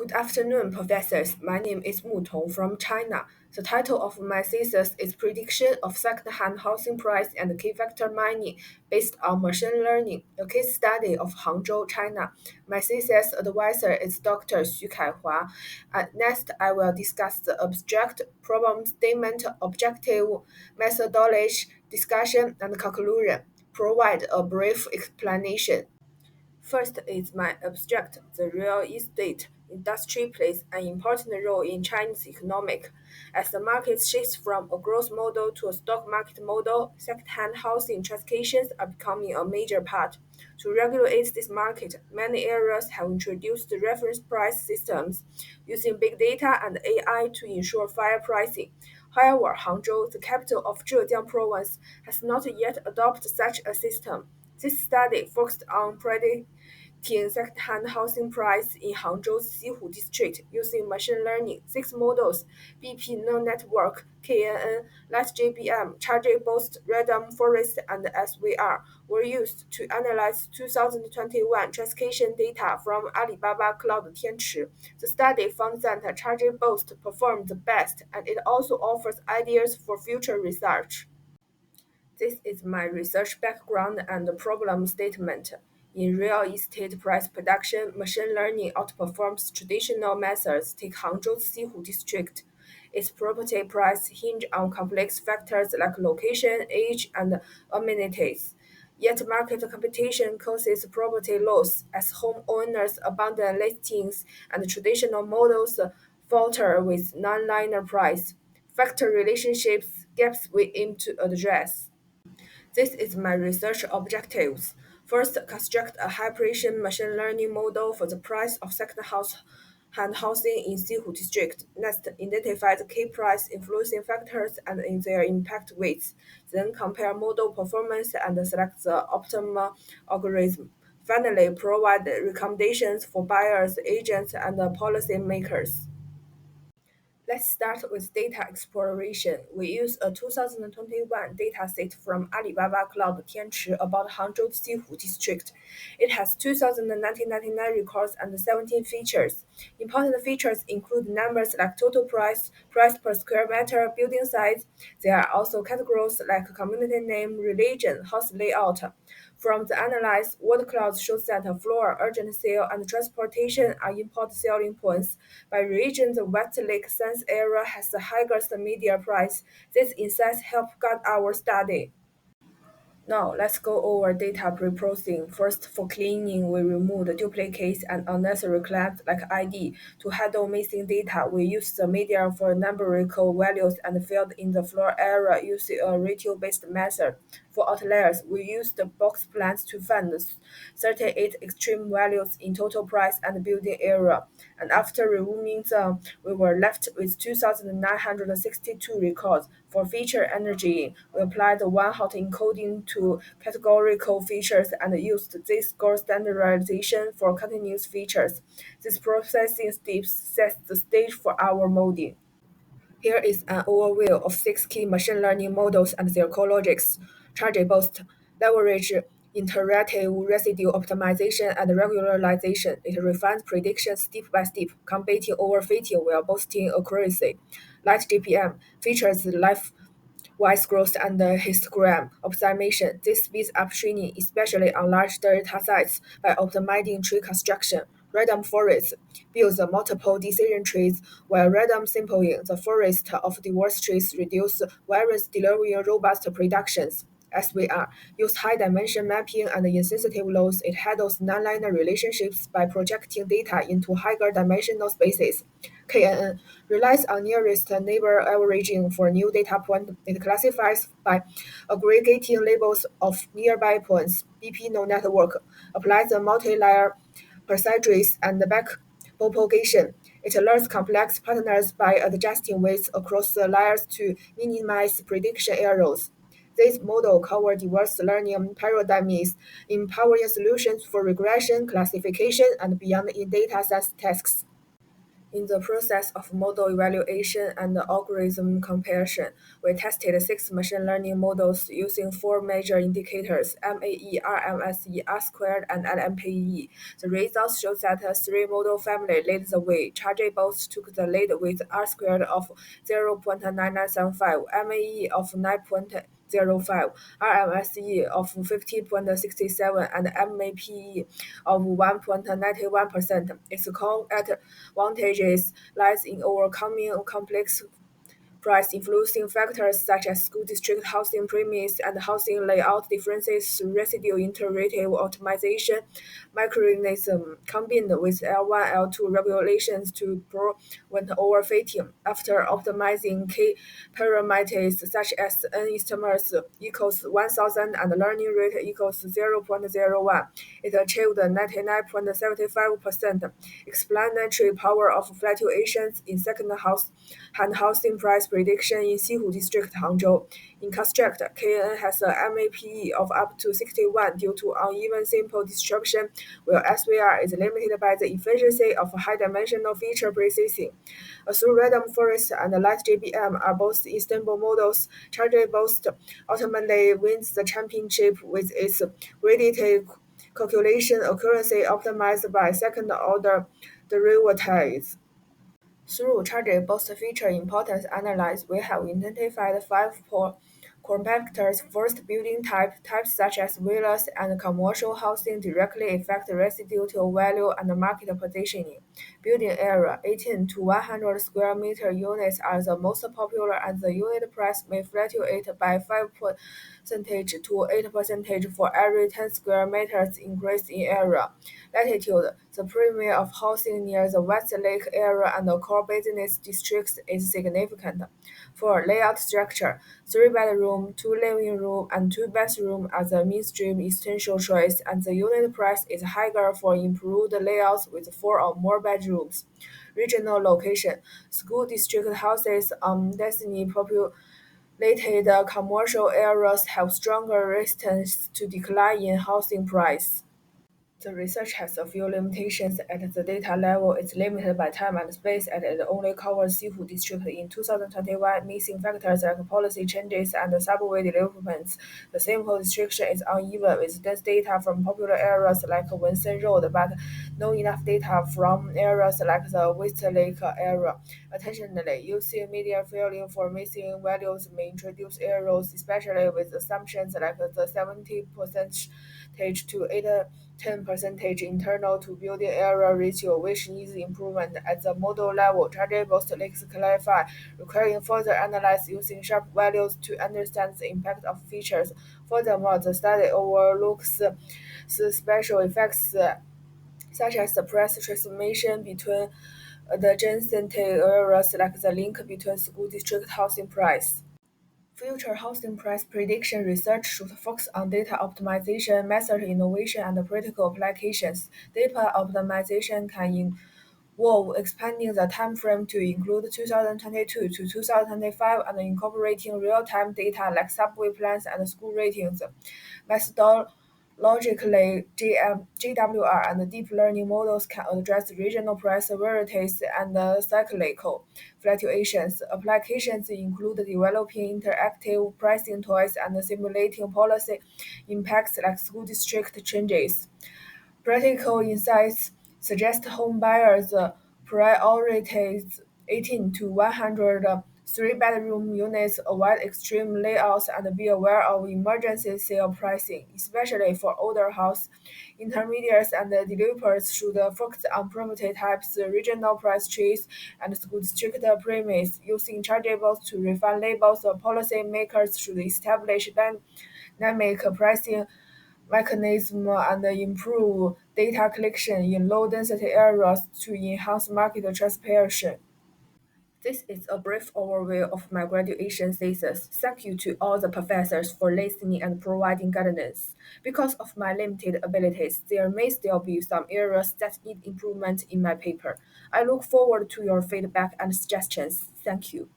Good afternoon, professors. My name is Mutong from China. The title of my thesis is Prediction of Second-Hand Housing Price and Key Factor Mining based on Machine Learning, a case study of Hangzhou, China. My thesis advisor is Dr. Xu Kaihua. Next, I will discuss the abstract, problem statement, objective, methodology, discussion, and conclusion. Provide a brief explanation. First is my abstract. The real estate industry plays an important role in Chinese economic. As the market shifts from a growth model to a stock market model, second-hand housing transactions are becoming a major part. To regulate this market, many areas have introduced reference price systems using big data and AI to ensure fair pricing. However, Hangzhou, the capital of Zhejiang province, has not yet adopted such a system. This study focused on predicting second-hand housing price in Hangzhou's Xihu district using machine learning. Six models: BP neural network, KNN, LightGBM, Charge-Boost, Random Forest, and SVR were used to analyze 2021 transaction data from Alibaba Cloud Tianchi. The study found that Charge-Boost performed the best, and it also offers ideas for future research. This is my research background and problem statement. In real estate price prediction, machine learning outperforms traditional methods. Take Hangzhou's Xihu district. Its property price hinge on complex factors like location, age, and amenities. Yet market competition causes property loss as homeowners abandon listings and traditional models falter with non-linear price. Factor relationships gaps we aim to address. This is my research objectives. First, construct a high-precision machine learning model for the price of second-hand housing in Xihu district. Next, identify the key price influencing factors and in their impact weights. Then compare model performance and select the optimal algorithm. Finally, provide recommendations for buyers, agents, and policymakers. Let's start with data exploration. We use a 2021 dataset from Alibaba Cloud Tianchi about Hangzhou Xihu district. It has 2,1999 records and 17 features. Important features include numbers like total price, price per square meter, building size. There are also categories like community name, religion, house layout. From the analysis, word cloud shows that floor, urgent sale, and transportation are important selling points. By region, the Westlake Sands area has the highest media price. These insights help guide our study. Now, let's go over data pre-processing. First, for cleaning, we remove the duplicates and unnecessary claims like ID. To handle missing data, we use the media for numerical values and filled in the floor area using a ratio-based method. For outliers, we use the box plans to find 38 extreme values in total price and building area. And after removing them, we were left with 2,962 records. For feature energy, we applied one-hot encoding to categorical features and used Z-score standardization for continuous features. This processing step sets the stage for our modeling. Here is an overview of six key machine learning models and their core logics. Charge-Boost leverage iterative residue optimization and regularization. It refines predictions step by step, combating overfitting while boosting accuracy. LightGPM features life-wise growth and histogram optimization. This speeds up training, especially on large data sets, by optimizing tree construction. Random forest builds multiple decision trees, while random sampling the forest of diverse trees reduce variance, delivering robust predictions. SVR use high-dimension mapping and insensitive loads. It handles nonlinear relationships by projecting data into higher dimensional spaces. KNN relies on nearest neighbor averaging for new data point. It classifies by aggregating labels of nearby points. BP neural network applies a multi-layer procedures and back propagation. It learns complex patterns by adjusting weights across the layers to minimize prediction errors. This model covers diverse learning paradigms, empowering solutions for regression, classification, and beyond in data science tasks. In the process of model evaluation and algorithm comparison, we tested six machine learning models using four major indicators: MAE, RMSE, R-squared, and LMPE. The results show that a three-model family led the way. Chargeables took the lead with R-squared of 0.9975, MAE of 9.05, RMSE of 50.67, and MAPE of 1.91%. Its core advantages lies in overcoming complex price influencing factors such as school district housing premiums and housing layout differences through residual iterative optimization mechanism combined with L1, L2 regulations to prevent overfitting. After optimizing key parameters such as n estimates equals 1000 and learning rate equals 0.01, it achieved 99.75% explanatory power of fluctuations in second-hand housing price prediction in Xihu District, Hangzhou. In construct, KN has a MAPE of up to 61 due to uneven simple distribution, while SVR is limited by the efficiency of high-dimensional feature processing. Through random forest and light GBM are both Istanbul models. Charge Boast ultimately wins the championship with its graded calculation accuracy optimized by second-order derivatives. Through Charge Boost feature importance analysis, we have identified five compactors. First, building types such as villas and commercial housing directly affect residual value and market positioning. Building area 18 to 100 square meter units are the most popular, and the unit price may fluctuate by 5% to 8% for every 10 square meters increase in area. Latitude: the premium of housing near the West Lake area and the core business districts is significant. For layout structure, three-bedroom, two living room, and two bathroom are the mainstream essential choice, and the unit price is higher for improved layouts with four or more bedrooms. Regional location: school district houses on densely populated commercial areas have stronger resistance to decline in housing price. The research has a few limitations at the data level. It's limited by time and space, and it only covers Xihu district in 2021. Missing factors like policy changes and subway developments. The sample distribution is uneven, with dense data from popular areas like Wensen Road, but not enough data from areas like the Westlake area. Additionally, using media filling for missing values may introduce errors, especially with assumptions like the 70% to 10% internal to building area ratio, which needs improvement at the model level. Chargeable leaks clarify, requiring further analysis using sharp values to understand the impact of features. Furthermore, the study overlooks the special effects such as the price transformation between the adjacent areas, like the link between school district housing price. Future housing price prediction research should focus on data optimization, method innovation, and practical applications. Data optimization can involve expanding the time frame to include 2022 to 2025 and incorporating real-time data like subway plans and school ratings. Methodologically, GWR and deep learning models can address regional price varieties and cyclical fluctuations. Applications include developing interactive pricing tools and simulating policy impacts like school district changes. Practical insights suggest home buyers prioritize 18 to 100 three-bedroom units, avoid extreme layouts, and be aware of emergency sale pricing, especially for older house. Intermediaries and developers should focus on property types, regional price trees, and school district premiums. Using chargeables to refine labels, policy makers should establish dynamic pricing mechanism and improve data collection in low-density areas to enhance market transparency. This is a brief overview of my graduation thesis. Thank you to all the professors for listening and providing guidance. Because of my limited abilities, there may still be some areas that need improvement in my paper. I look forward to your feedback and suggestions. Thank you.